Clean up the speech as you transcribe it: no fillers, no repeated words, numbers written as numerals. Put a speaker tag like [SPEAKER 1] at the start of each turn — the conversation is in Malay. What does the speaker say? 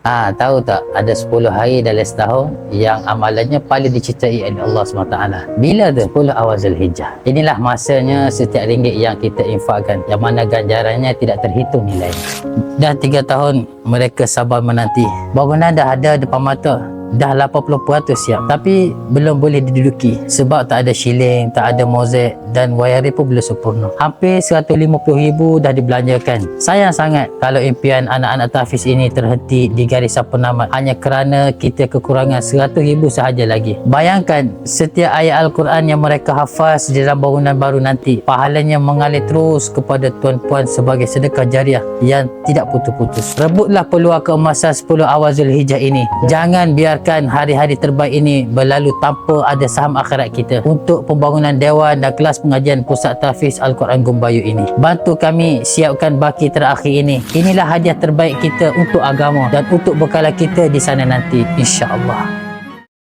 [SPEAKER 1] Tahu tak, ada 10 hari dalam setahun yang amalannya paling dicintai oleh Allah SWT. Bila tu? 10 awal Zulhijjah. Inilah masanya setiap ringgit yang kita infakkan, yang mana ganjarannya tidak terhitung nilai. Dah 3 tahun mereka sabar menanti. Bangunan dah ada depan mata, dah 80% siap, tapi belum boleh diduduki sebab tak ada shilling, tak ada mozaik dan wiring pun belum sempurna. Hampir 150,000 dah dibelanjakan. Sayang sangat kalau impian anak-anak tahfiz ini terhenti di garisan penamat hanya kerana kita kekurangan 100,000 sahaja lagi. Bayangkan setiap ayat Al-Quran yang mereka hafaz di dalam bangunan baru nanti, pahalanya mengalir terus kepada tuan-puan sebagai sedekah jariah yang tidak putus-putus. Rebutlah peluang keemasan 10 awal Zulhijjah ini. Jangan biarkan hari-hari terbaik ini berlalu tanpa ada saham akhirat kita untuk pembangunan dewan dan kelas pengajian Pusat Tahfiz Al-Quran Gumbayu ini. Bantu kami siapkan baki terakhir ini. Inilah hadiah terbaik kita untuk agama dan untuk bekalan kita di sana nanti, insya-Allah.